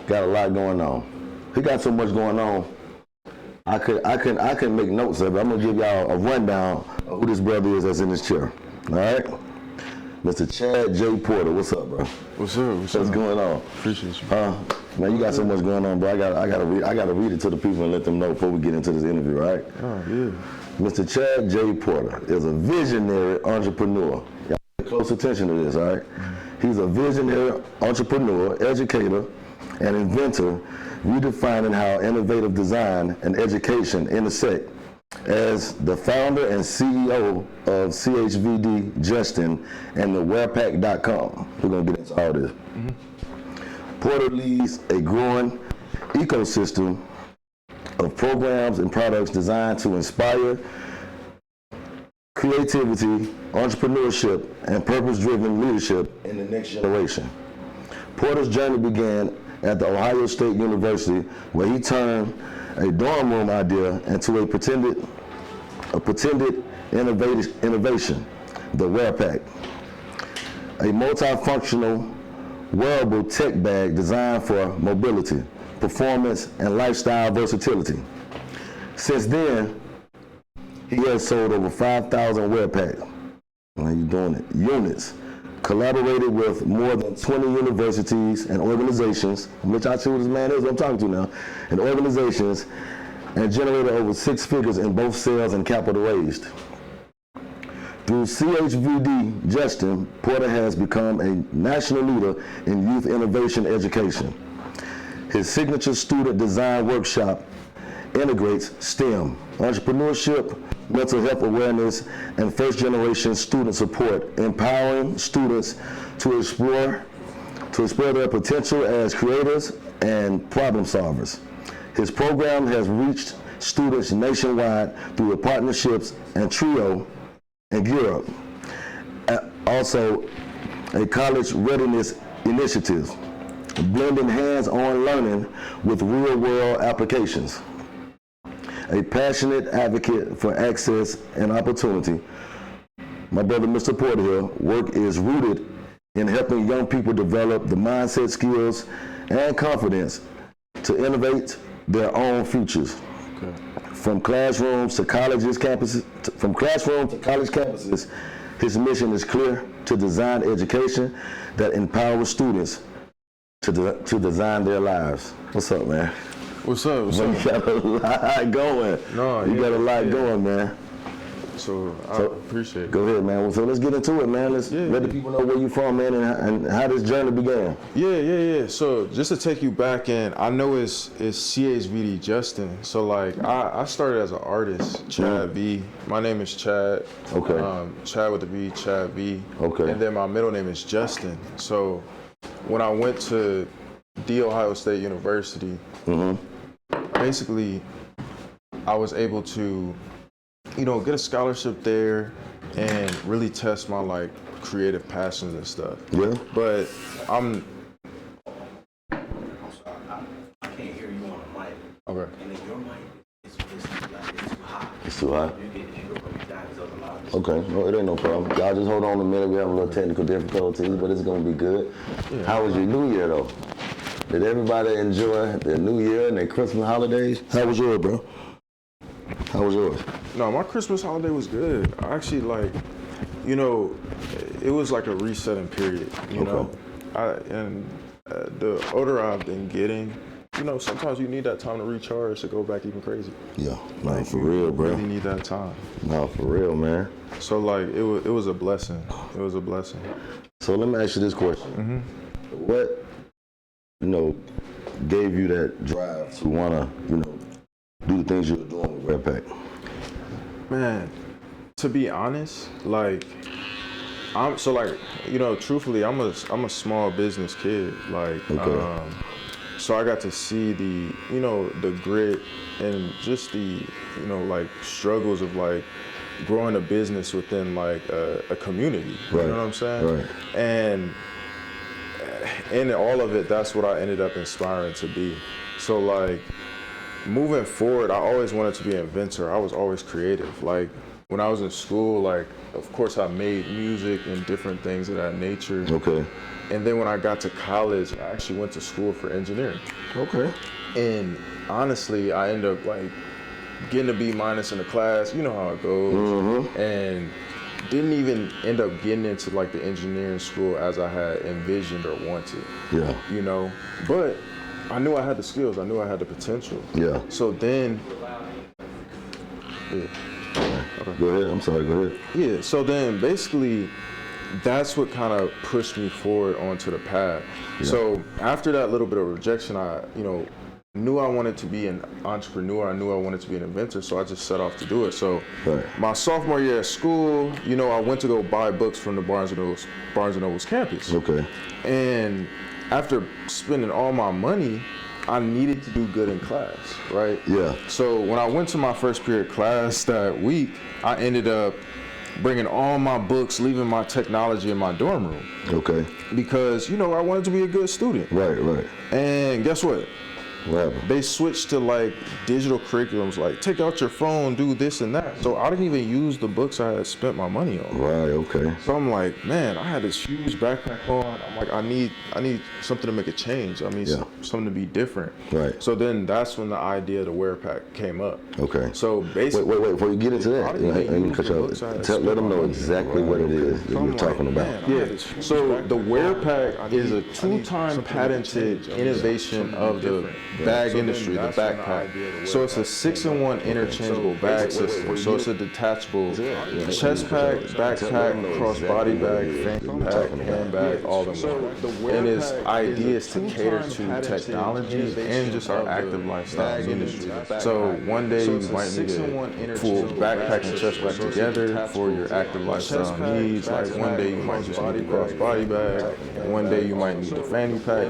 got a lot going on. He got so much going on. I can make notes of it. I'm gonna give y'all a rundown of who this brother is that's in this chair. All right, Mr. Chad J. Porter. What's up, bro? What's up? What's going on? Appreciate you. Man, you got so much going on, bro. I gotta read it to the people and let them know before we get into this interview, right? Oh yeah. Mr. Chad J. Porter is a visionary entrepreneur. Y'all pay close attention to this, all right? He's a visionary entrepreneur, educator, and inventor, redefining how innovative design and education intersect. As the founder and CEO of Chvd Justin and the Wearpack.com. We're gonna get into all this. Porter leads a growing ecosystem of programs and products designed to inspire creativity, entrepreneurship, and purpose-driven leadership in the next generation. Porter's journey began at the Ohio State University, where he turned a dorm room idea into a pretended innovation, the Wearpack, a multifunctional wearable tech bag designed for mobility, performance, and lifestyle versatility. Since then, he has sold over 5,000 Wearpack units, collaborated with more than 20 universities and organizations, which I see what this man is, I'm talking to now, and organizations, and generated over 6 figures in both sales and capital raised. Through Chvd Justin, Porter has become a national leader in youth innovation education. His signature student design workshop integrates STEM, entrepreneurship, mental health awareness, and first-generation student support, empowering students to explore their potential as creators and problem solvers. His program has reached students nationwide through the partnerships and TRIO and Gear Up. Also, a college readiness initiative, blending hands-on learning with real-world applications. A passionate advocate for access and opportunity. My brother, Mr. Porter here, work is rooted in helping young people develop the mindset, skills, and confidence to innovate their own futures. Okay. From classrooms to college campuses, his mission is clear: to design education that empowers students to design their lives. What's up, man? What's up? You got a lot going. You got a lot going, man. So I appreciate it. Go ahead, man. So let's get into it, man. Let's let the people know where you from, man, and how this journey began. Yeah. So just to take you back in, I know it's Chvd Justin. So like I started as an artist, Chvd. My name is Chad. Okay. Chad with a V, Chvd. Okay. And then my middle name is Justin. So when I went to The Ohio State University, basically I was able to get a scholarship there and really test my like creative passions and stuff. Yeah. But I'm sorry, I can't hear you on the mic. Okay. And then your mic is too high. It's too high? You go bring it down, it's a lot. Okay, no, it ain't no problem. Y'all just hold on a minute. We have a little technical difficulties, but it's gonna be good. Yeah. How was your New Year though? Did everybody enjoy their New Year and their Christmas holidays? How was yours, bro? How was yours? No, my Christmas holiday was good. I actually it was like a resetting period, you know. The older I've been getting, sometimes you need that time to recharge to go back even crazy. Yeah, no, for real, bro. You really need that time. No, for real, man. So like, it was a blessing. It was a blessing. So let me ask you this question. What, gave you that drive to wanna, do the things you were doing with Wearpack? Man, to be honest, truthfully, I'm a small business kid. So I got to see the grit and just the, struggles of growing a business within a community. Right. You know what I'm saying? Right. And in all of it, that's what I ended up inspiring to be. So moving forward, I always wanted to be an inventor. I was always creative. when I was in school, like, of course I made music and different things of that nature. Okay. And then when I got to college, I actually went to school for engineering. Okay. And honestly, I ended up like getting a B- in the class. You know how it goes. And didn't even end up getting into like the engineering school as I had envisioned or wanted. Yeah. You know, but I knew I had the skills. I knew I had the potential. Yeah. So then, Go ahead. I'm sorry. Go ahead. yeah. So then, basically, that's what kind of pushed me forward onto the path. Yeah. So after that little bit of rejection, I, knew I wanted to be an entrepreneur. I knew I wanted to be an inventor. So I just set off to do it. So Right. my sophomore year at school, I went to go buy books from the Barnes and Noble's campus. Okay. And after spending all my money, I needed to do good in class, right? Yeah. So when I went to my first period class that week, I ended up bringing all my books, leaving my technology in my dorm room. Okay. Because, I wanted to be a good student. Right. Right. And guess what? What happened? They switched to like digital curriculums, like take out your phone, do this and that. So I didn't even use the books I had spent my money on. Right. Okay. So I'm like, man, I had this huge backpack on. I'm like, I need something to make a change. I need Yeah. something to be different. Right. So then that's when the idea of the Wearpack came up. Okay. So basically, Wait. Before you get into that, let me cut you off. Let them know exactly what it is that you're talking about. yeah. So the Wearpack is a 2-time patented innovation of the bag industry, the backpack. So it's a 6-in-1 interchangeable bag system. So it's a detachable chest pack, backpack, crossbody bag, fanny pack, handbag, all in one. And its idea is to cater to technology and just our active lifestyle industry. So one day you might need a full backpack and chest pack together for your active lifestyle needs. Like one day you might just need a crossbody bag, and one day you might need a fanny pack,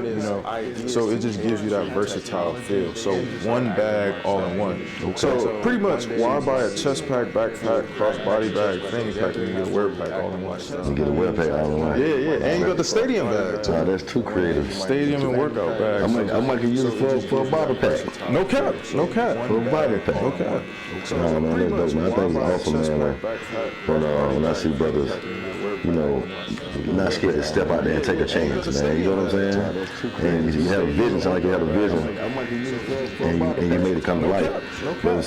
So it just gives you that versatile feel. So one bag all in one. So pretty much, why buy a chest pack, backpack, crossbody bag, fanny pack, and you get a Wearpack all in one? You get a Wearpack all in one. Yeah, and you got the stadium bag too. Wow, that's too creative. Stadium and workout bags. I might use it for a body pack. No cap. For a body pack. No cap. Nah, man, that's dope, man. I think it's awesome, man. When I see brothers, not scared to step out there and take a chance, man. You know what I'm saying? And you have a vision, sound like you have a vision, and you made it come to life. But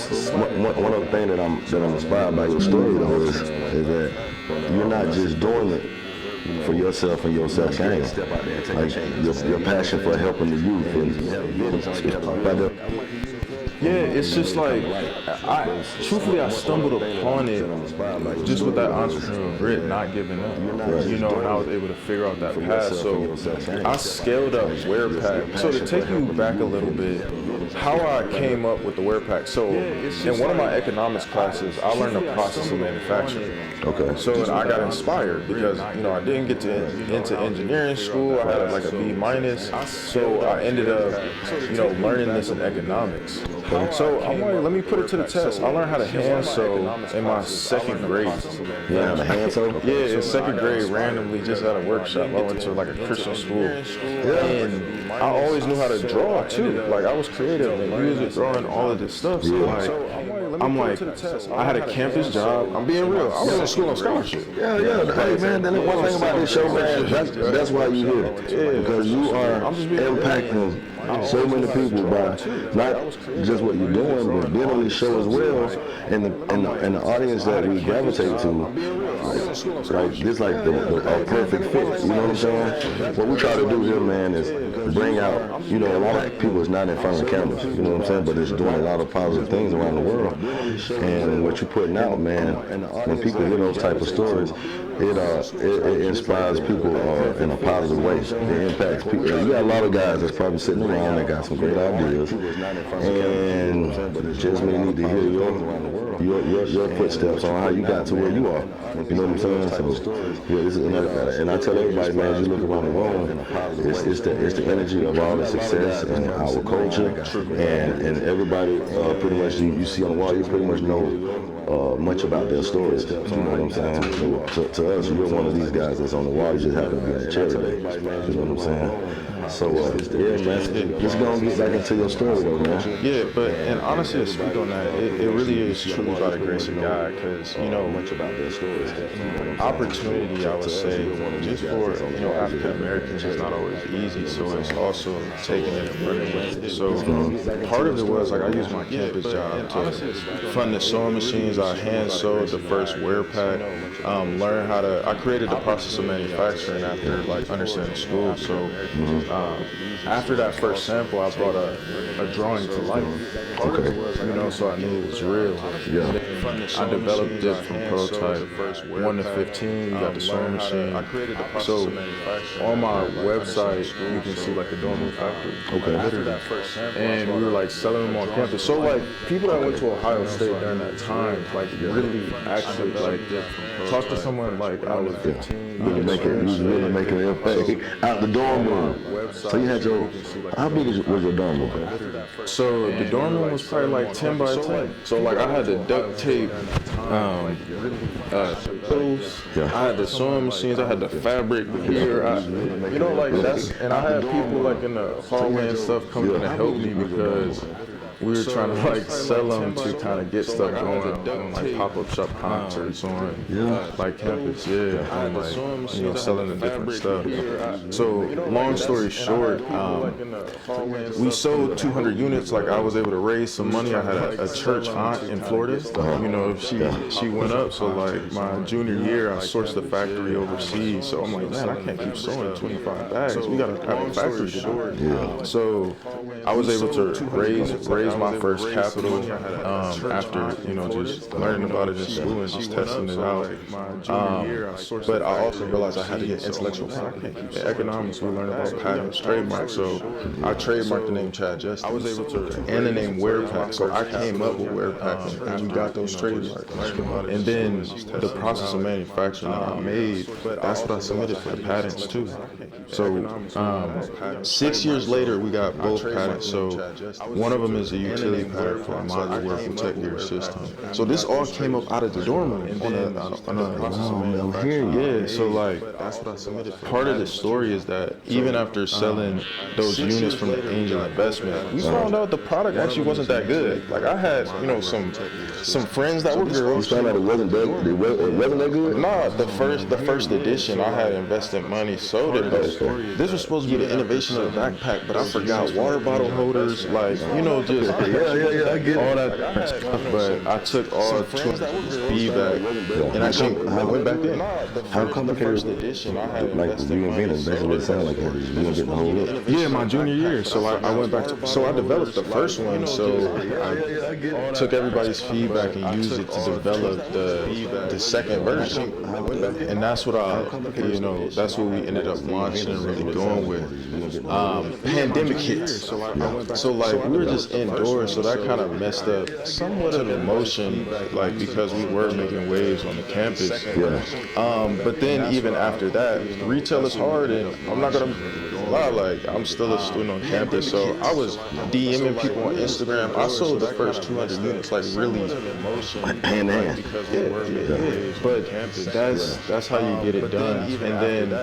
one of the things that I'm inspired by your story, though, is that you're not just doing it for yourself and your self-gain. Like your passion for helping the youth and Yeah, it's just like, truthfully, I stumbled upon it just with that entrepreneurial grit, not giving up, and I was able to figure out that path. So I scaled up Wearpack. So to take you back a little bit, how I came up with the Wearpack. So in one of my economics classes, I learned the process of manufacturing. Okay. So I got inspired because, I didn't get into engineering school. I had like a B-. So I ended up, learning this in economics. So I'm like, let me put it to the test. I learned how to hand sew in my second grade. Yeah, the hand sew? Yeah, in second grade, randomly, just at a workshop. I went to like a Christian school. And I always knew how to draw too. Like I was creative in music, drawing, all of this stuff. So I'm like, I had a campus job. I'm being real. I was in school on scholarship. Yeah. Hey, man, then one thing about this show, man, that's why you here. Because you are impacting so many people by not just what you're doing, but being on this show as well, and the audience that we gravitate to, like this, like a perfect fit. You know what I'm saying? What we try to do here, man, is bring out. A lot of people is not in front of the cameras. You know what I'm saying? But it's doing a lot of positive things around the world. And what you're putting out, man, when people hear those type of stories, it inspires people in a positive way. It impacts people. You got a lot of guys that's probably sitting around that got some great ideas, and just may need to hear your footsteps on how you got to where you are. You know what I'm saying? So, and I tell everybody, man, as you look around the world, it's the energy of all the success and our culture, and everybody pretty much you see on the wall, you pretty much know much about their stories. You know what I'm saying? So to us, you're one of these guys that's on the wall. You just happen to be at the chair today. You know what I'm saying? So, yeah, man, let's go and get back into your story, though, man. Yeah, but and honestly, to speak on that, it really is truly by the grace of God, because Much about that story. opportunity, I would say, just for African Americans is not always easy. So it's also taking it and running with it. So part of it was like I used my campus job to fund the sewing machines. I hand sewed the first Wearpack. Learn how to. I created the process of manufacturing after like understanding school. So after that first sample, I brought a drawing to life. Okay. So I knew it was real. Yeah. I developed it from prototype 1 to 15. We got the sewing machine. So on my website, you can see like the dormer factory. Okay. And we were like selling them on campus. So like people that went to Ohio State during that time, like really actually like talk to someone like I was 15. You was really making an impact out the dorm room. So you had your, how big was your dorm room? So the dorm room was probably like 10 by 10. So like I had to duct tape clothes. I had the sewing machines. I had the fabric here. Like that's, and I had people like in the hallway and stuff coming to help me because we were trying to like sell them to kind of get stuff going on like pop-up shop concerts on like campus, and like selling the different stuff. So long story short, we sold 200 units. Like I was able to raise some money. I had a church aunt in Florida. She went up. So like my junior year, I sourced the factory overseas. So I'm like, man, I can't keep sewing 25 bags. We gotta have a factory store. So I was able to raise my first capital after just learning about it in school and just testing it out. But I also realized I had to get intellectual property. In economics, we learned about patents, trademarks. So I trademarked the name Chvd. I was able to, and the name Wearpack. So I came up with Wearpack, and we got those trademarks. And then the process of manufacturing that I made, that's what I submitted for the patents too. So 6 years later, we got both patents. So one of them is a utility pattern for a modular wearable tech gear system. So this all came up out of the dorm room on the process of manufacturing. Yeah, so like part of the story is that even after selling those units from the angel investment, we found out the product actually wasn't that good. Like I had, some friends that were girls. You found out it wasn't that good? Nah, the first edition, I had invested money, sold it, but this was supposed to be the innovation of the backpack, but I forgot water bottle holders, like, just I get all that stuff. But I took all feedback, and I went back in. How complicated edition, I had like reinventing? That's what it sounds like. Reinventing the whole look. Yeah, my junior year. So I went back to. So I developed the first one. So I took everybody's feedback and used it to develop the second version. And that's what that's what we ended up launching and really going with. Pandemic hits. So like we were just indoors, so that kind of messed up somewhat of emotion, like because we were making waves on the campus. But then even after that, retail is hard, and I'm not gonna lie, like I'm still a student on campus, so I was DMing people on Instagram. I sold the first 200 units, like really hand in hand. But that's how you get it done, and then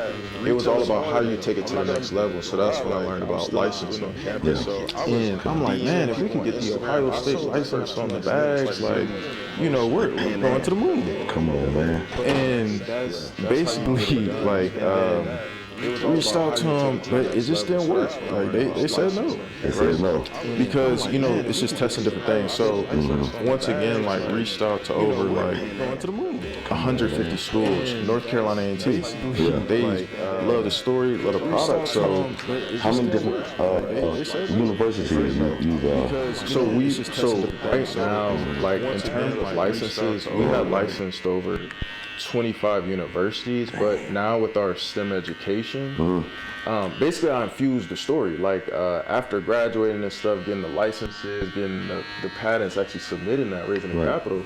it was all about how you take it to the next level. So that's when I learned about licensing. And I'm like, man, if we can get the Ohio State license on the bags, like, we're going to the moon. Come on, man. And basically, like, reached out to them, but it just didn't work. Like they said no. They said no. Because, it's just testing different things. So once again, like reached out to over like 150 schools, North Carolina A&T. They love the story, love the product. So how many different universities you've So right now, like in terms of licenses, we have licensed over 25 universities, but now with our STEM education, basically I infused the story. Like after graduating and stuff, getting the licenses, getting the patents, actually submitting that, raising the capital.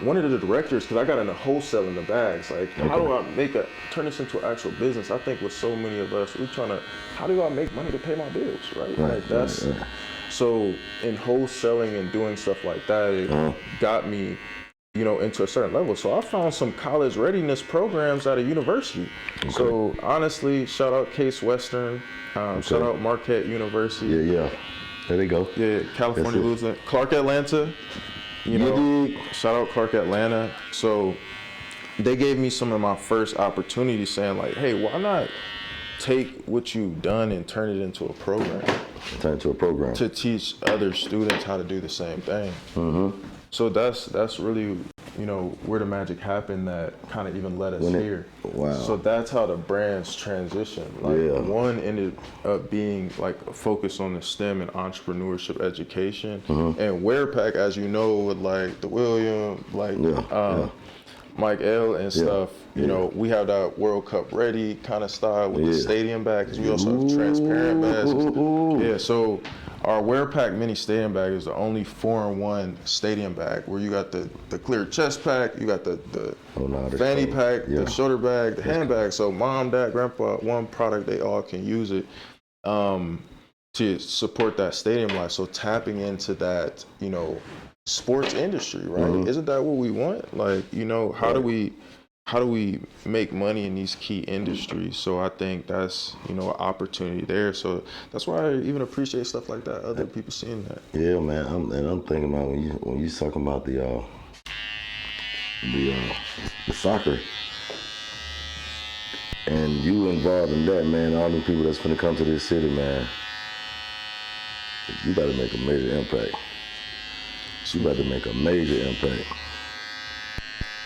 One of the directors, because I got into wholesaling the bags, like how do I turn this into an actual business? I think with so many of us, we're trying to, how do I make money to pay my bills, right? So in wholesaling and doing stuff like that, it got me you know, into a certain level. So I found some college readiness programs at a university. Okay. So honestly, shout out Case Western, shout out Marquette University. Yeah. There they go. Yeah, California Lutheran. Clark Atlanta, you know, shout out Clark Atlanta. So they gave me some of my first opportunities saying like, hey, why not take what you've done and turn it into a program? Turn it into a program. To teach other students how to do the same thing. So that's really, you know, where the magic happened that kind of even led us here. Wow. So that's how the brands transition. Like one ended up being like a focus on the STEM and entrepreneurship education. And Wearpack, as you know, with like the William, like Mike L and stuff, you know, we have that World Cup ready kind of style with the stadium bag, because we also have transparent bags. Yeah, so our Wearpack mini stadium bag is the only 4-in-1 stadium bag where you got the clear chest pack, you got the fanny pack, the shoulder bag, the handbag. So mom, dad, grandpa, one product, they all can use it to support that stadium life. So tapping into that, you know, sports industry, right? Isn't that what we want? Like, you know, how do we make money in these key industries? So I think that's, you know, an opportunity there. So that's why I even appreciate stuff like that, other people seeing that. Yeah, man. I'm thinking about when you talking about the soccer, and you involved in that, man. All the people that's gonna come to this city, man. You got to make a major impact. You got to make a major impact.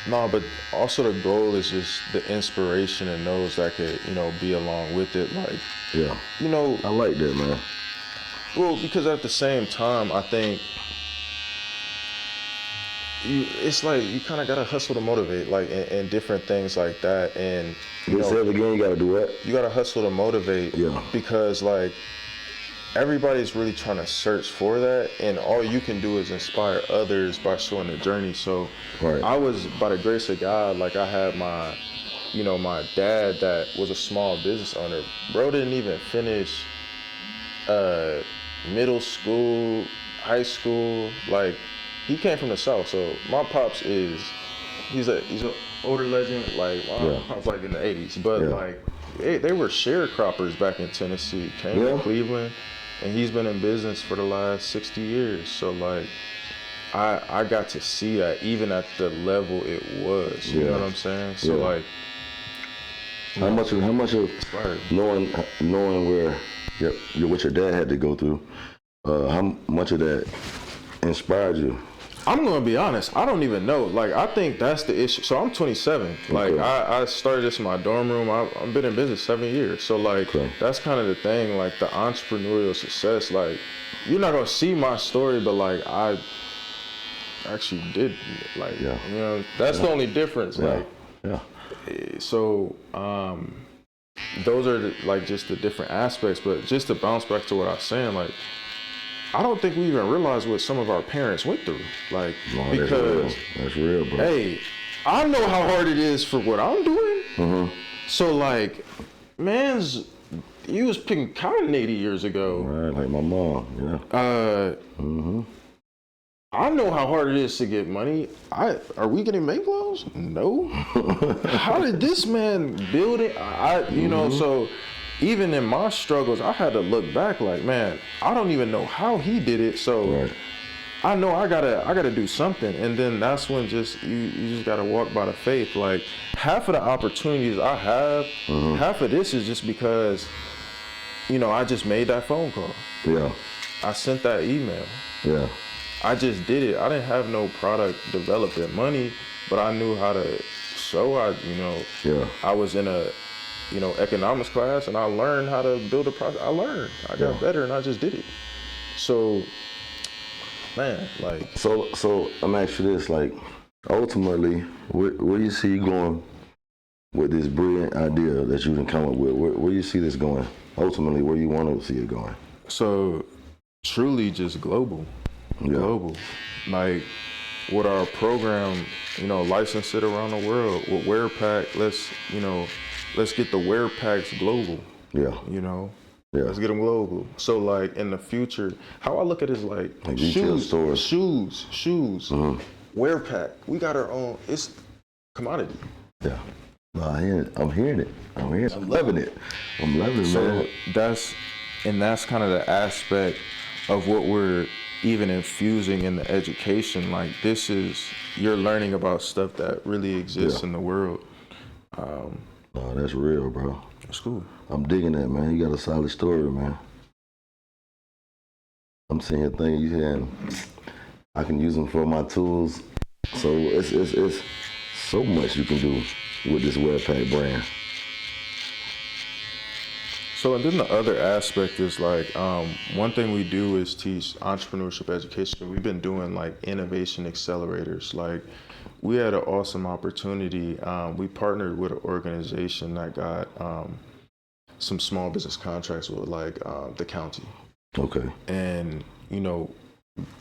No, but also the goal is just the inspiration and those that could, you know, be along with it. Like, you know, I like that, man. Well, because at the same time, I think it's like you kind of got to hustle to motivate, like, and different things like that. And you know, again, you got to do what? You got to hustle to motivate. Because like, everybody's really trying to search for that, and all you can do is inspire others by showing the journey. So I was, by the grace of God, like I had my, you know, my dad that was a small business owner. Bro didn't even finish middle school, high school. Like, he came from the South. So my pops he's an older legend. Like my pops like in the 80s, but like they were sharecroppers back in Tennessee. Came to Cleveland. And he's been in business for the last 60 years. So like, I got to see that even at the level it was. You know what I'm saying? So like, how much of knowing where what your dad had to go through, how much of that inspired you? I'm gonna be honest, I don't even know. Like, I think that's the issue. So I'm 27. Like, I started this in my dorm room. I've been in business 7 years. So like, that's kind of the thing, like the entrepreneurial success. Like, you're not gonna see my story, but like, I actually did, like, you know, that's the only difference. Like, so those are like just the different aspects. But just to bounce back to what I was saying, like, I don't think we even realize what some of our parents went through. Like, because that's real, bro. Hey, I know how hard it is for what I'm doing. So like, he was picking cotton 80 years ago. Right, like my mom. I know how hard it is to get money. Are we getting make loans? No. How did this man build it? You know, so even in my struggles, I had to look back like, man, I don't even know how he did it. So I know I gotta do something. And then that's when just you just gotta walk by the faith. Like, half of the opportunities I have, half of this is just because, you know, I just made that phone call. I sent that email. I just did it. I didn't have no product developed at money, but I knew how to sew. I was in a, you know, economics class, and I learned how to build a product. I got better, and I just did it. So, man, like. So I'm asking you this, like, ultimately, where do you see you going with this brilliant idea that you can come up with? Where do you see this going? Ultimately, where you want to see it going? So, truly just global. Global. Like, with our program, you know, license it around the world. With Wearpack, let's get the Wearpacks global. You know? Let's get them global. So like, in the future, how I look at it is like shoes. Wearpack, we got our own. It's commodity. Yeah. No, I'm hearing it. I'm loving it. I'm loving it, So man. that's kind of the aspect of what we're even infusing in the education. Like you're learning about stuff that really exists in the world. Oh, that's real, bro. It's cool. I'm digging that, man. You got a solid story, man. I'm sitting here thinking, I can use them for my tools. So it's so much you can do with this Wearpack brand. So, and then the other aspect is like, one thing we do is teach entrepreneurship education. We've been doing like innovation accelerators. Like, we had an awesome opportunity. We partnered with an organization that got some small business contracts with like the county. Okay. And, you know,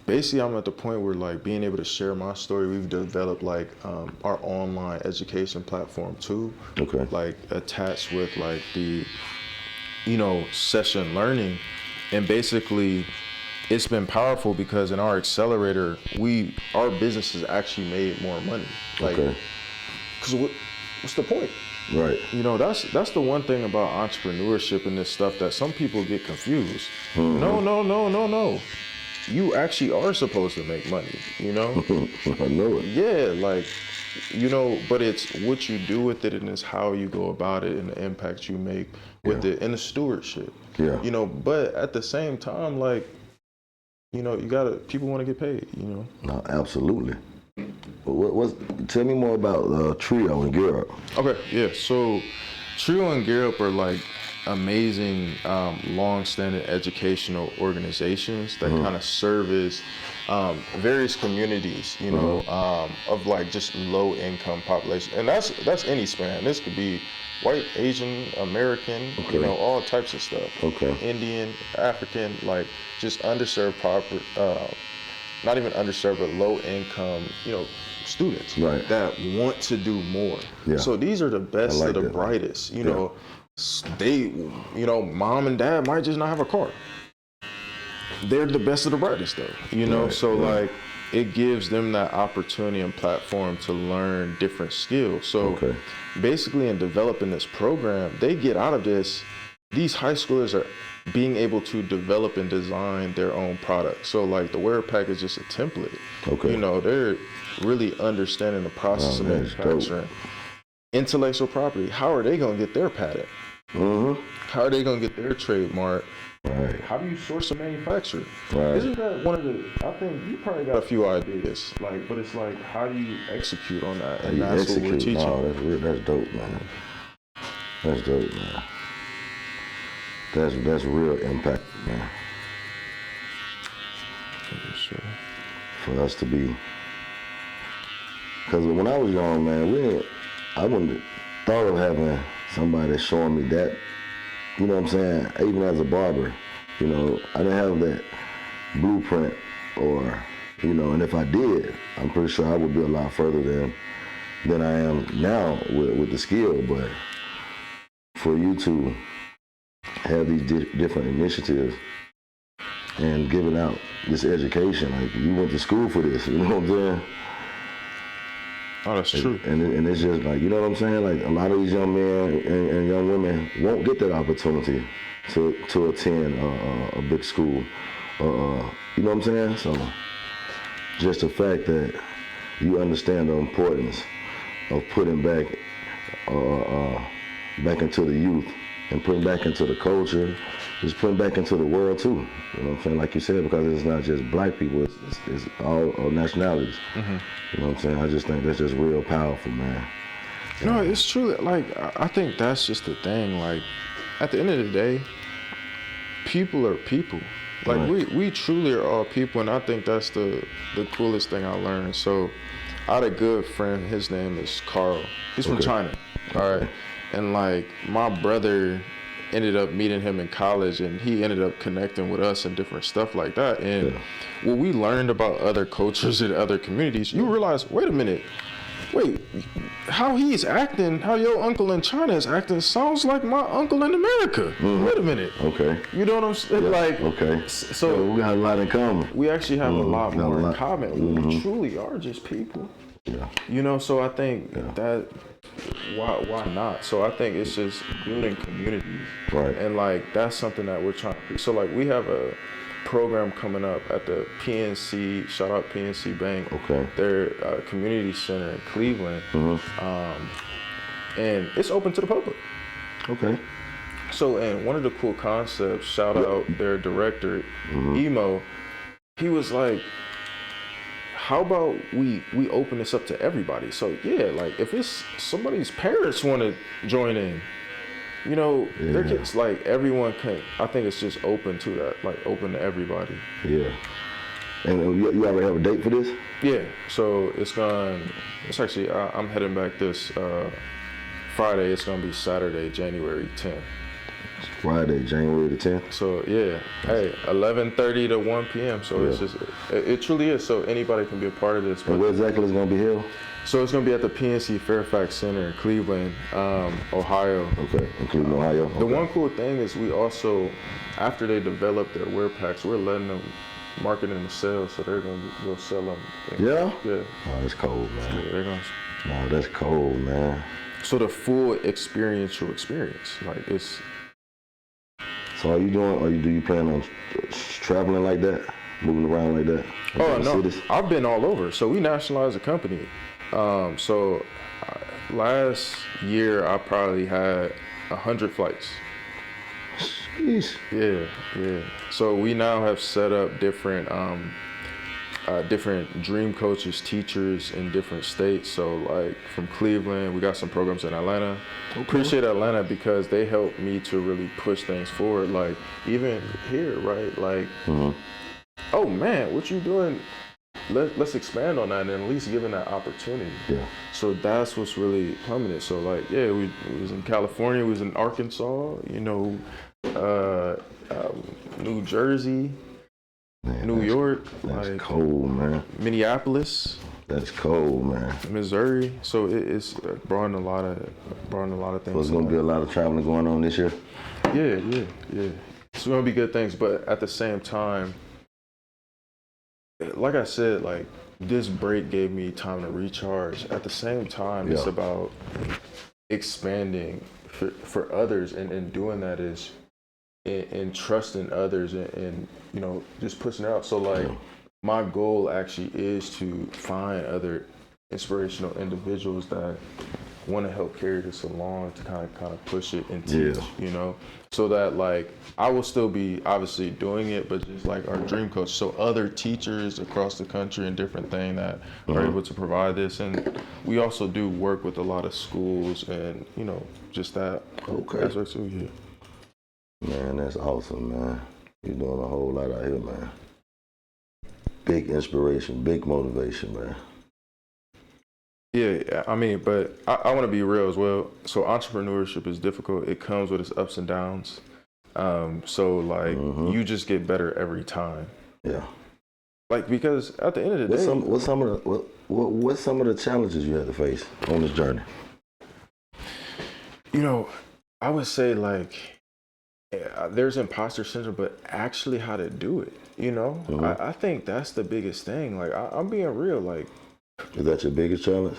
basically I'm at the point where like being able to share my story, we've developed like our online education platform too. Okay. Like attached with like the, you know, session learning. And basically it's been powerful because in our accelerator, our business has actually made more money. Like, okay. Cause what's the point? Right. You know, that's the one thing about entrepreneurship and this stuff that some people get confused. Mm-hmm. No. You actually are supposed to make money, you know? I know it. Yeah, like, you know, but it's what you do with it and it's how you go about it and the impact you make with it and the stewardship. Yeah. You know, but at the same time, like, you know, people want to get paid, you know? No, absolutely. Tell me more about Trio and Gear Up. Okay, yeah. So Trio and Gear Up are like amazing, long-standing educational organizations that kind of service various communities, you know, of like just low-income population, and that's any span. This could be white, Asian, American, you know, all types of stuff. Okay. Indian, African, like just underserved not even underserved, but low-income, you know, students that want to do more. Yeah. So these are the best of the brightest. You know, you know, mom and dad might just not have a car. They're the best of the brightest, though. You know, like it gives them that opportunity and platform to learn different skills. So basically, in developing this program, they get out of this. These high schoolers are being able to develop and design their own product. So like the Wearpack is just a template. Okay. You know, they're really understanding the process of manufacturing. Intellectual property, how are they gonna get their patent? How are they gonna get their trademark? Right. How do you source a manufacturer? Right. Isn't that one of the, I think you probably got a few ideas, like, but it's like, how do you execute on that? And that's what we're teaching. No, that's dope, man. That's dope, man. That's real impact, man. Sure. For us to be, because when I was young, man, I wouldn't have thought of having somebody showing me that. You know what I'm saying? Even as a barber, you know, I didn't have that blueprint, or, you know, and if I did, I'm pretty sure I would be a lot further than I am now with the skill. But for you to have these different initiatives and giving out this education, like you went to school for this, you know what I'm saying? Oh, that's true. And it's just like, you know what I'm saying? Like a lot of these young men and young women won't get that opportunity to attend a big school. You know what I'm saying? So just the fact that you understand the importance of putting back into the youth and putting back into the culture, just putting back into the world too. You know what I'm saying? Like you said, because it's not just black people, it's all nationalities. Mm-hmm. You know what I'm saying? I just think that's just real powerful, man. No, it's true. Like, I think that's just the thing. Like, at the end of the day, people are people. Like, we truly are all people, and I think that's the coolest thing I learned. So, I had a good friend. His name is Carl. He's from China. All right. And like my brother ended up meeting him in college, and he ended up connecting with us and different stuff like that. And when we learned about other cultures and other communities, you realize, wait a minute, wait, how he's acting, how your uncle in China is acting sounds like my uncle in America. Wait a minute. Okay. You know what I'm saying? Yeah. Like, Okay. so we got a lot in common. we actually have a lot got a more in lot. common. We truly are just people. Yeah. You know, so I think that why not? So I think it's just building communities. Right. And like that's something that we're trying to. So like we have a program coming up at the PNC. Shout out PNC Bank. Okay. Their community center in Cleveland, and it's open to the public. Okay. So and one of the cool concepts. Shout out their director, Emo. He was like, how about we open this up to everybody? So yeah, like if it's somebody's parents want to join in, you know, their kids, like everyone can. I think it's just open to that, like open to everybody. Yeah. And you already have a date for this? Yeah. So it's actually I'm heading back this Friday. It's gonna be Saturday, January 10th. Friday, January the 10th. So yeah, hey, 11:30 to 1 p.m. So it's just, it truly is. So anybody can be a part of this. And where exactly is it going to be held? So it's going to be at the PNC Fairfax Center in Cleveland, Ohio. Okay, in Cleveland, Ohio. The one cool thing is we also, after they develop their Wearpacks, we're letting them market them and sell. So they're going to go sell them. Yeah? Yeah. Oh, that's cold, man. Yeah, they're going to. No, that's cold, man. So the full experiential experience, like it's. So are you doing, do you plan on traveling like that? Moving around like that? Oh, no. Cities? I've been all over. So we nationalized the company. Last year I probably had 100 flights. Jeez. Yeah. So we now have set up different dream coaches, teachers in different states. So like from Cleveland, we got some programs in Atlanta. Okay. Appreciate Atlanta because they helped me to really push things forward. Like even here, right? Like, oh man, what you doing? Let's expand on that and at least giving that opportunity. Yeah. So that's what's really plummeted. So like, yeah, we was in California, we was in Arkansas, you know, New Jersey, man, New York. That's like, cold, man. Minneapolis. That's cold, man. Missouri. So it's brought a lot of things. So it's gonna be a lot of traveling going on this year. Yeah. It's gonna be good things, but at the same time, like I said, like this break gave me time to recharge. At the same time, it's about expanding for others, and doing that is in trusting others and you know just pushing it out. So like my goal actually is to find other inspirational individuals that want to help carry this along to kind of push it and teach, you know, so that like I will still be obviously doing it, but just like our dream coach, so other teachers across the country and different things that are able to provide this. And we also do work with a lot of schools and, you know, just that. Okay. That's what yeah. Man, that's awesome, man. You're doing a whole lot out here, man. Big inspiration, big motivation, man. Yeah, I mean, but I want to be real as well. So entrepreneurship is difficult. It comes with its ups and downs. So like you just get better every time. Yeah. Like because at the end of the day, what's some of the challenges you had to face on this journey? You know, I would say like there's imposter syndrome, but actually how to do it. You know, I think that's the biggest thing. Like I'm being real. Like. Is that your biggest challenge?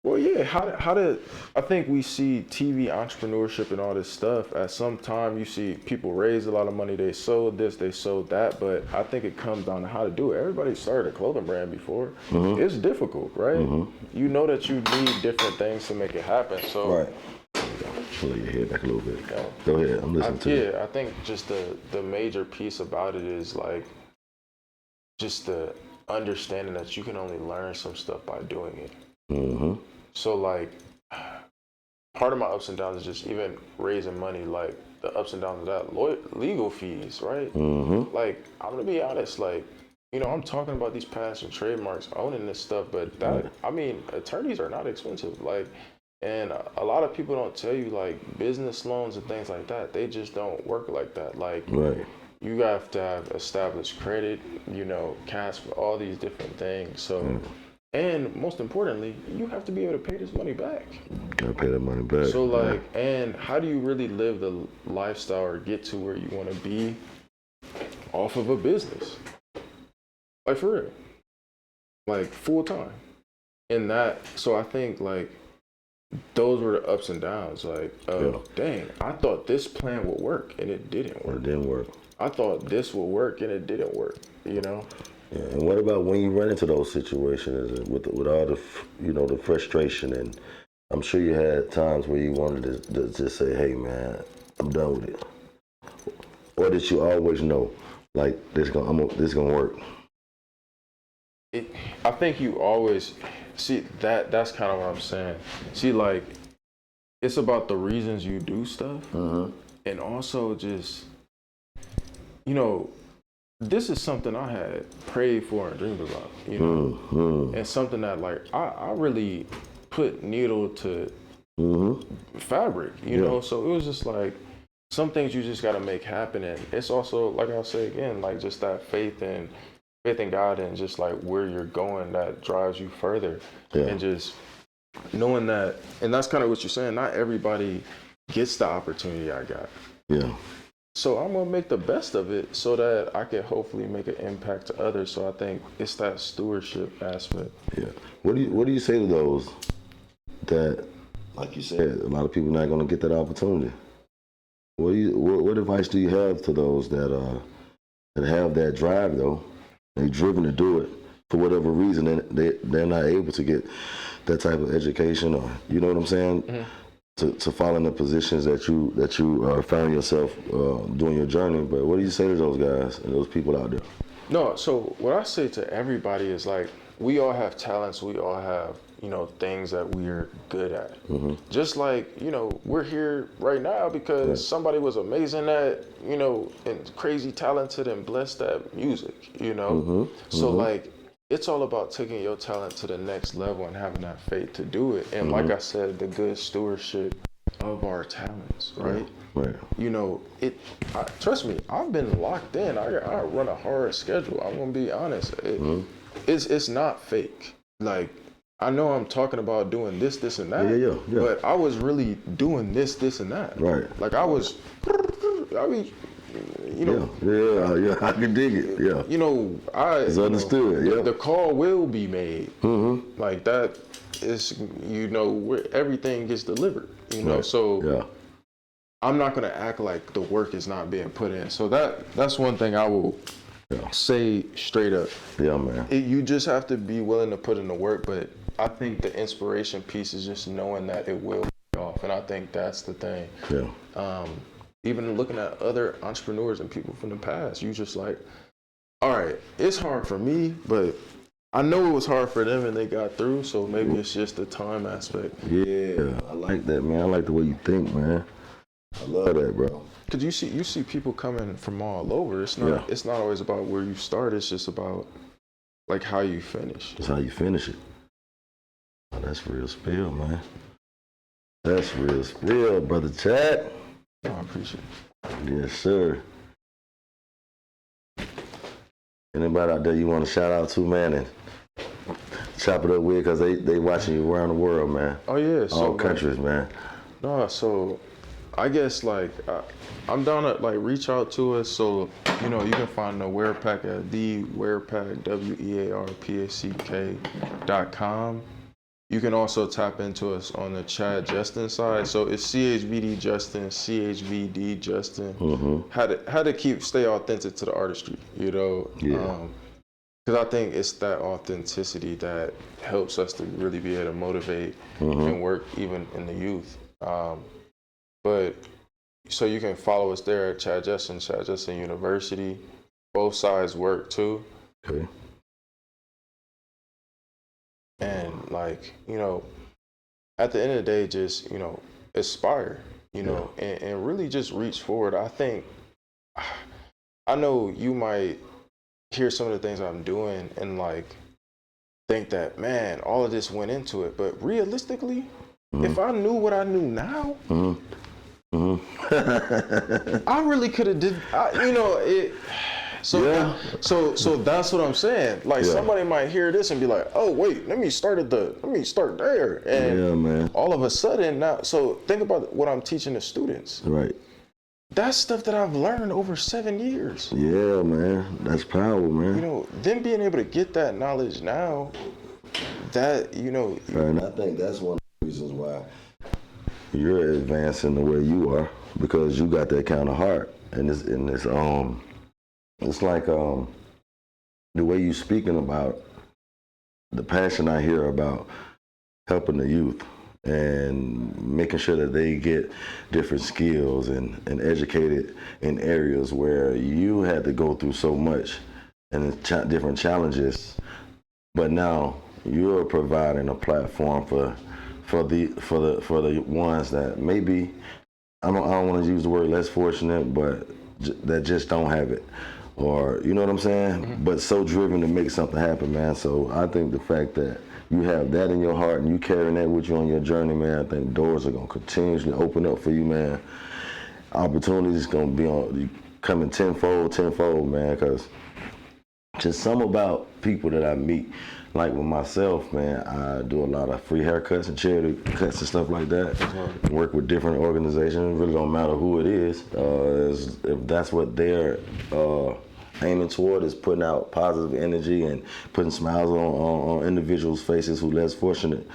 Well, yeah. How to? I think we see TV entrepreneurship and all this stuff. At some time, you see people raise a lot of money. They sold this, they sold that. But I think it comes down to how to do it. Everybody started a clothing brand before. It's difficult, right? You know that you need different things to make it happen. So. Right. Pull your head back a little bit. Go ahead. I'm listening to you. Yeah, I think just the major piece about it is like just the understanding that you can only learn some stuff by doing it. So like part of my ups and downs is just even raising money, like the ups and downs of that, legal fees, right? Like I'm gonna be honest, like, you know, I'm talking about these patents and trademarks, owning this stuff, but that, I mean, attorneys are not expensive, like, and a lot of people don't tell you like business loans and things like that, they just don't work like that. Like, you have to have established credit, you know, cash for all these different things. So And most importantly, you have to be able to pay this money back. Gotta pay that money back. So like, and how do you really live the lifestyle or get to where you want to be off of a business? Like for real, like full time. And that, so I think like those were the ups and downs. Like, dang, I thought this plan would work and it didn't work. It didn't work. I thought this would work and it didn't work, you know? Yeah, and what about when you run into those situations with all the, the frustration, and I'm sure you had times where you wanted to just say, hey man, I'm done with it. Or did you always know, like, this gonna work? I think you always, see, that's kind of what I'm saying. See, like, it's about the reasons you do stuff, and also just, this is something I had prayed for and dreamed about, and something that like I really put needle to fabric, you know. So it was just like some things you just got to make happen, and it's also like I'll say again, like just that faith in God and just like where you're going that drives you further, and just knowing that, and that's kind of what you're saying. Not everybody gets the opportunity I got. Yeah. So I'm gonna make the best of it so that I can hopefully make an impact to others. So I think it's that stewardship aspect. Yeah. What do you say to those that, like you said, a lot of people not gonna get that opportunity? What advice do you have to those that have that drive though? They're driven to do it for whatever reason, and they're not able to get that type of education, or you know what I'm saying? To fall in the positions that you found yourself doing your journey. But what do you say to those guys and those people out there? No, so what I say to everybody is like, we all have talents, we all have, things that we're good at. Just like, we're here right now because somebody was amazing at, and crazy talented and blessed at music, So like, it's all about taking your talent to the next level and having that faith to do it. And like I said, the good stewardship of our talents, right? Right. Trust me, I've been locked in. I run a hard schedule. I'm gonna be honest. It's not fake. Like, I know I'm talking about doing this, and that. Yeah. But I was really doing this, and that. Right. Like I mean, I can dig it. Yeah. It's understood. The call will be made. Like that is, where everything gets delivered. Right. So I'm not gonna act like the work is not being put in. So that's one thing I will say straight up. Yeah, man. You just have to be willing to put in the work. But I think the inspiration piece is just knowing that it will pay off, and I think that's the thing. Yeah. Even looking at other entrepreneurs and people from the past, you just like, all right, it's hard for me, but I know it was hard for them and they got through, so maybe it's just the time aspect. Yeah, I like that, man. I like the way you think, man. I love that, bro. Because you see people coming from all over. It's not always about where you start, it's just about like how you finish. It's how you finish it. Oh, that's real spill, man. That's real spill, brother Chad. Oh, I appreciate it. Yes, sir. Anybody out there you want to shout out to, man, and chop it up with, because they watching you around the world, man. Oh, yeah. All countries, man. No, so I guess, like, I'm down to, like, reach out to us. So, you can find the Wearpack at the Wearpack, WEARPACK.com. You can also tap into us on the Chad Justin side. So it's Chvd Justin, Chvd Justin. How to stay authentic to the artistry, Yeah. Because I think it's that authenticity that helps us to really be able to motivate and work even in the youth. But so you can follow us there at Chad Justin University. Both sides work too. Okay. And like, at the end of the day, just, aspire, and really just reach forward. I think, I know you might hear some of the things I'm doing and like think that, man, all of this went into it. But realistically, if I knew what I knew now, I really could have So Yeah. so that's what I'm saying. Like Yeah. somebody might hear this and be like, oh wait, let me start there. And Yeah, man. all of a sudden now, so think about what I'm teaching the students. Right. That's stuff that I've learned over 7 years. Yeah, man. That's power, man. You know, them being able to get that knowledge now, that, you know. And I think that's one of the reasons why you're advancing the way you are, because you got that kind of heart. And it's like the way you speaking about the passion I hear about helping the youth and making sure that they get different skills and educated in areas where you had to go through so much and different challenges, but now you're providing a platform for the ones that maybe I don't want to use the word less fortunate, but that just don't have it, or you know what I'm saying? Mm-hmm. But so driven to make something happen, man. So I think the fact that you have that in your heart and you carrying that with you on your journey, man, I think doors are gonna continuously open up for you, man. Opportunities gonna be coming tenfold, man. Because just something about people that I meet, like with myself, man, I do a lot of free haircuts and charity cuts and stuff like that. Mm-hmm. Work with different organizations. It really don't matter who it is. If that's what they're aiming toward, is putting out positive energy and putting smiles on individuals' faces who less fortunate.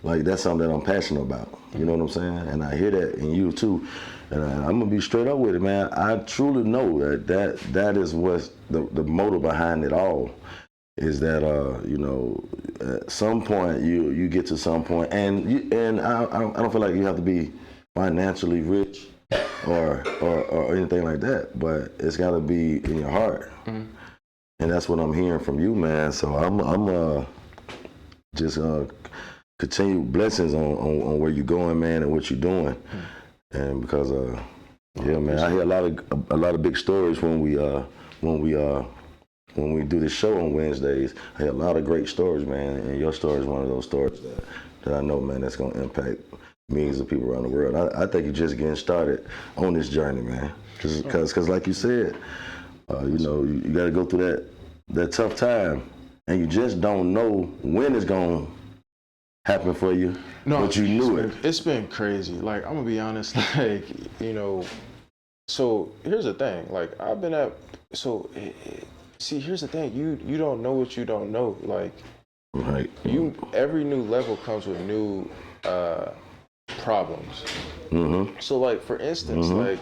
Like, that's something that I'm passionate about. You know what I'm saying? And I hear that in you too. And I'm gonna be straight up with it, man. I truly know that is what's the motive behind it all. Is that you know, at some point you get to some point, and I don't feel like you have to be financially rich or anything like that, but it's got to be in your heart, mm-hmm. And that's what I'm hearing from you, man. So I'm just continue blessings on where you're going, man, and what you're doing, mm-hmm. And because yeah, man, I hear a lot of big stories when we do this show on Wednesdays. I hear a lot of great stories, man, and your story is one of those stories that I know, man, that's gonna impact millions of people around the world. I think you're just getting started on this journey, man. Because like you said, you know, you got to go through that tough time, and you just don't know when it's gonna happen for you. No, but you knew it. It's been crazy. Like, I'm gonna be honest. Like, you know, so here's the thing. Like, I've been at see, here's the thing. You don't know what you don't know. Like, right. Every new level comes with new problems. Mm-hmm. So, like, for instance, mm-hmm. like,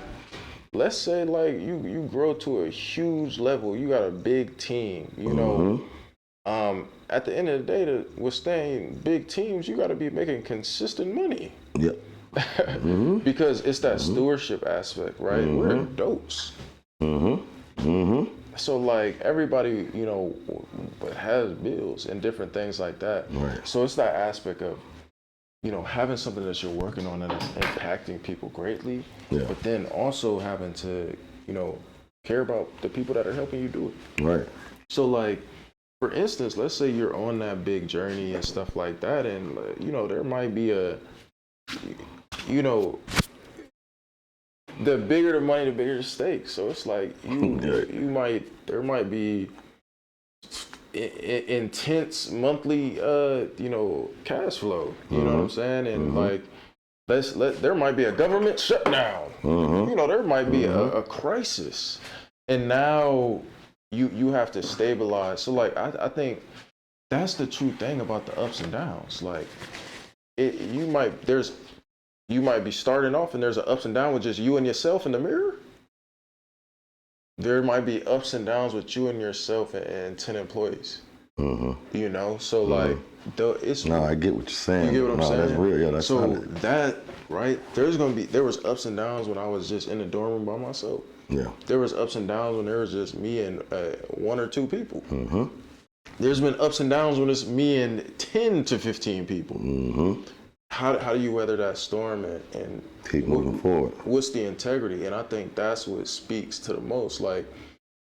let's say, like, you grow to a huge level. You got a big team. You know, mm-hmm. At the end of the day, to withstand big teams, you got to be making consistent money. Yep. Mm-hmm. Because it's that mm-hmm. stewardship aspect, right? Mm-hmm. We're adults. Mm-hmm. Mm-hmm. So, like, everybody, you know, has bills and different things like that. Right. So it's that aspect of, you know, having something that you're working on and impacting people greatly, yeah. But then also having to, you know, care about the people that are helping you do it. Right. So, like, for instance, let's say you're on that big journey and stuff like that, and, you know, there might be you know, the bigger the money, the bigger the stakes. So it's like there might be intense monthly, you know, cash flow. You mm-hmm. know what I'm saying? And mm-hmm. like, there might be a government shutdown. Mm-hmm. You know, there might be mm-hmm. a crisis, and now you have to stabilize. So, like, I think that's the true thing about the ups and downs. Like, you might be starting off and there's an ups and downs with just you and yourself in the mirror. There might be ups and downs with you and yourself and 10 employees. Mm-hmm. You know, so mm-hmm. like, it's. No, I get what you're saying. You get what I'm saying? That's real. Yeah, that's so solid. That, right? There was ups and downs when I was just in the dorm room by myself. Yeah. There was ups and downs when there was just me and one or two people. Mm-hmm. There's been ups and downs when it's me and 10 to 15 people. Mm-hmm. How do you weather that storm and keep moving forward? What's the integrity? And I think that's what speaks to the most. Like,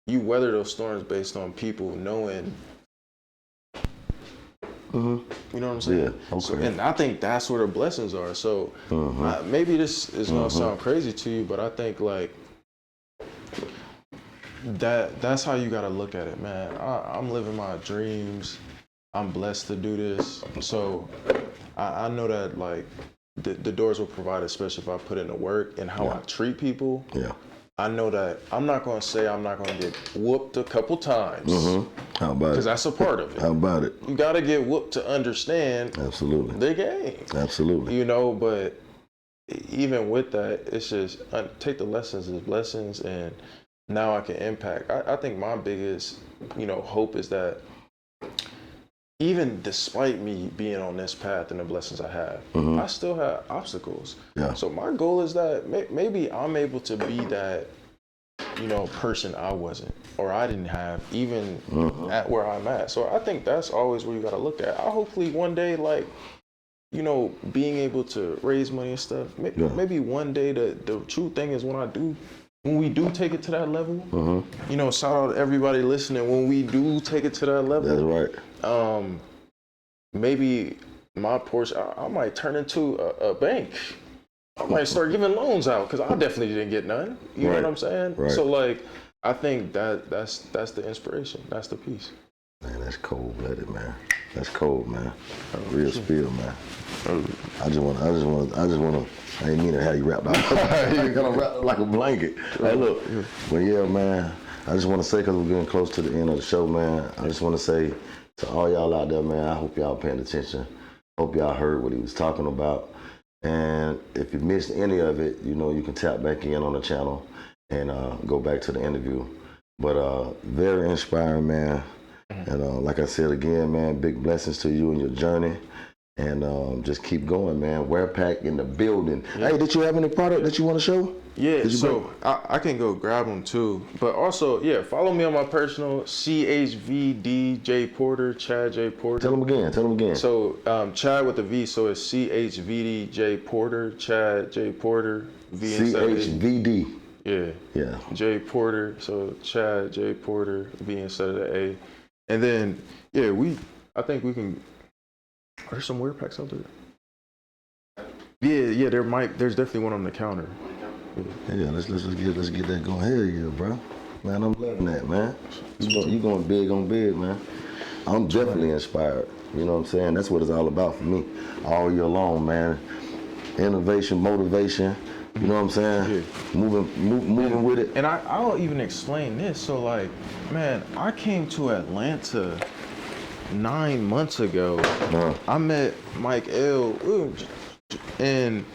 you weather those storms based on people knowing. Mm-hmm. You know what I'm saying? Yeah. Okay. So, and I think that's where the blessings are. So maybe this is gonna sound crazy to you, but I think, like, That's how you gotta look at it, man. I'm living my dreams. I'm blessed to do this. So I know that like the doors will provide, especially if I put in the work and how I treat people. Yeah. I know that I'm not gonna say I'm not gonna get whooped a couple times. How about it? Because that's a part of it. How about it? You gotta get whooped to understand Absolutely. the game. Absolutely. You know, but even with that, it's just take the lessons as blessings, and now I can impact. I think my biggest, hope is that even despite me being on this path and the blessings I have, I still have obstacles. Yeah. So my goal is that maybe I'm able to be that, person I wasn't, or I didn't have, even at where I'm at. So I think that's always where you got to look at. I hopefully one day, like, being able to raise money and stuff. Maybe one day the true thing is when we do take it to that level, shout out to everybody listening. When we do take it to that level, that's right. Maybe my portion, I might turn into a bank. I might start giving loans out because I definitely didn't get none. You know what I'm saying? Right. So like, I think that's the inspiration. That's the piece. Man, that's cold-blooded, man. That's cold, man. Real spill, man. I just want to. I didn't mean to have you wrapped up. You're gonna wrap it like a blanket. Hey, look. Well, yeah, man. I just want to say, because we're getting close to the end of the show, man. I just want to say to all y'all out there, man. I hope y'all paying attention. Hope y'all heard what he was talking about. And if you missed any of it, you can tap back in on the channel and go back to the interview. But very inspiring, man. And like I said again, man, big blessings to you and your journey. And just keep going, man. Wearpack in the building. Yeah. Hey, did you have any product that you want to show? Yeah, so I can go grab them too. But also, follow me on my personal Chvd J Porter, Chad J Porter. Tell them again. So Chad with a V, so it's Chvd J Porter, Chad J Porter, V instead of A. Chvd. Yeah. J Porter, so Chad J Porter, V instead of the A. And then, I think we can. Are there some Wearpacks out there? Yeah, there's definitely one on the counter. Yeah, let's get that going. Hell yeah, bro. Man, I'm loving that, man. You going big on big, man. I'm definitely inspired. You know what I'm saying? That's what it's all about for me. All year long, man. Innovation, motivation. You know what I'm saying? Yeah. Moving with it. And I'll even explain this. So like, man, I came to Atlanta 9 months ago. I met Mike L. And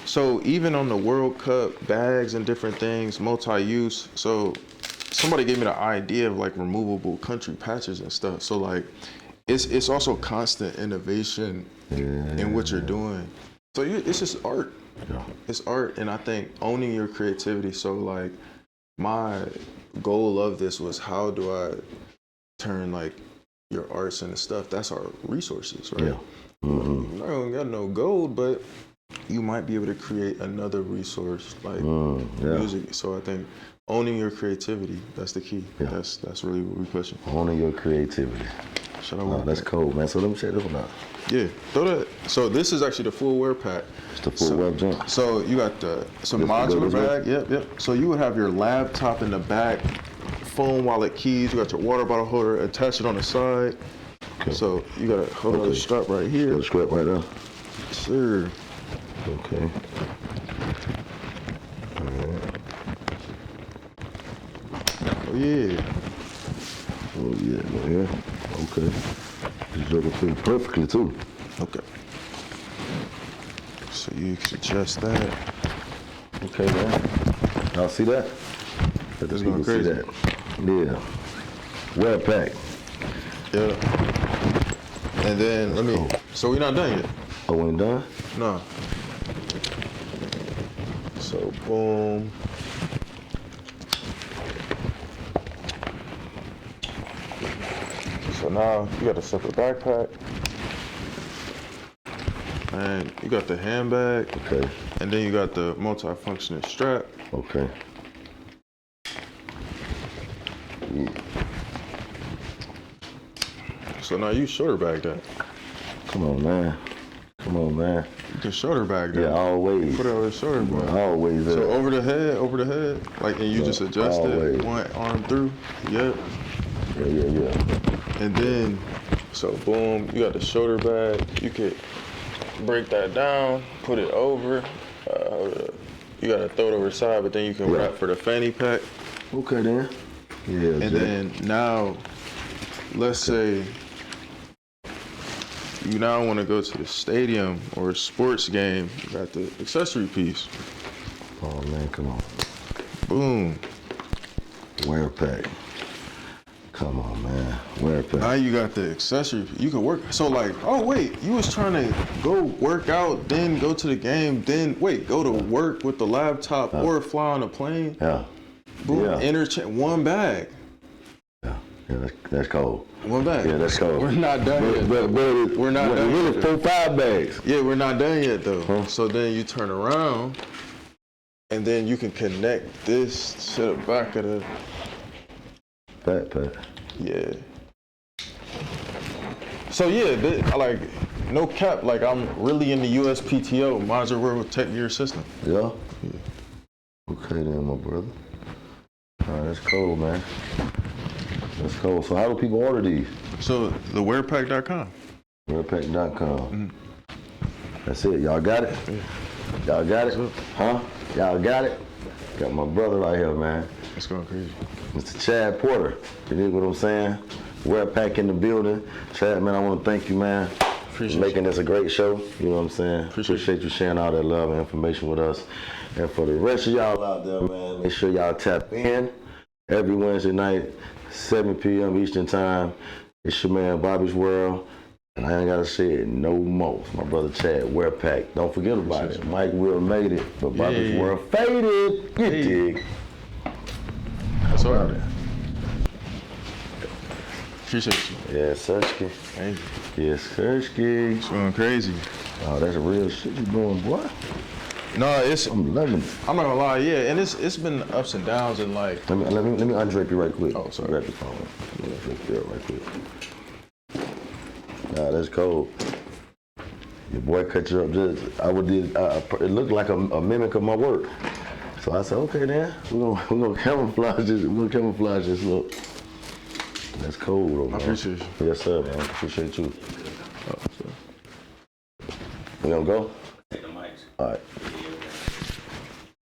so even on the World Cup bags and different things, multi-use. So somebody gave me the idea of like removable country patches and stuff. So like, it's also constant innovation in what you're doing. So it's just art. Yeah. It's art, and I think owning your creativity. So like, my goal of this was, how do I turn like your arts into stuff? That's our resources, right? Yeah. Mm-hmm. I don't got no gold, but you might be able to create another resource like music. So I think owning your creativity, that's the key. Yeah. That's really what we're pushing. Owning your creativity. That's cool, man. So let me check this one out. Yeah, throw that. So this is actually the full wear pack. It's the full wear jump. So you got some modular bag. Yep. So you would have your laptop in the back, phone, wallet, keys. You got your water bottle holder. Attach it on the side. Okay. So you got a whole other strap right here. Got a strap right there. Sure. Okay. All right. Oh yeah. Oh yeah. Okay. This joker fit perfectly too. Okay. So you can adjust that. Okay, man. Y'all see that? Let the people see that. Yeah. Wearpack. Yeah. And then so we're not done yet. Oh, we ain't done? No. So boom. So now you got a separate backpack. And you got the handbag. Okay. And then you got the multi-functioning strap. Okay. Yeah. So now you shoulder bag that. Come on, man. The shoulder bag there. Yeah, always. Put it over the shoulder bag. Always. So over the head, like, and you just adjust always. it one arm through. Yep. Yeah. And then, so boom, you got the shoulder bag. You could break that down, put it over. You gotta throw it over the side, but then you can wrap for the fanny pack. Okay then. Yeah. And then now, let's say you now want to go to the stadium or a sports game. You got the accessory piece. Oh man, come on. Boom. Wearpack. Come on, man. Wearpack. Now you got the accessory. You can work. So like, oh wait, you was trying to go work out, then go to the game, then wait, go to work with the laptop or fly on a plane. Yeah. Boom. Yeah. Interchange one bag. Yeah, that's cold. One bag. Yeah, that's cold. We're not done yet. But We're not done really yet. 4-5 bags. Yeah, we're not done yet though. Huh? So then you turn around, and then you can connect this to the back of the. Backpack. Yeah. So yeah, like no cap. Like I'm really in the USPTO, Modular World Tech Gear System. Yeah? Okay then, my brother. All right, that's cool, man. That's cool. So how do people order these? So the Wearpack.com. Wearpack.com. That's it. Y'all got it? Y'all got it? Huh? Y'all got it? Got my brother right here, man. It's going crazy. Mr. Chad Porter. You dig what I'm saying? Wearpack in the building. Chad, man, I want to thank you, man. Appreciate making this a great show. You know what I'm saying? Appreciate you sharing all that love and information with us. And for the rest of y'all out there, man, make sure y'all tap in every Wednesday night, 7 p.m. Eastern Time. It's your man, Bobby's World. And I ain't got to say it no more. It's my brother Chad, Wearpack. Don't forget about it. Mike Will made it, but Bobby's World faded. You dig? That's all right. Appreciate you. Yes, Sersky. Thank you. Yes, Sersky. It's going crazy. Oh, that's real shit you doing, boy. No, it's. I'm loving it. I'm not gonna lie, yeah, and it's been ups and downs and like. Let me undrape you right quick. Oh, sorry. Grab the phone. Let me undrape you right quick. Nah, that's cold. Your boy cut you up just. It looked like a mimic of my work. So I said, okay, then we're gonna camouflage this. We're gonna camouflage this look. That's cool, though, man. I appreciate you. Yes, sir, man. Appreciate you. Oh, sorry. We gonna go?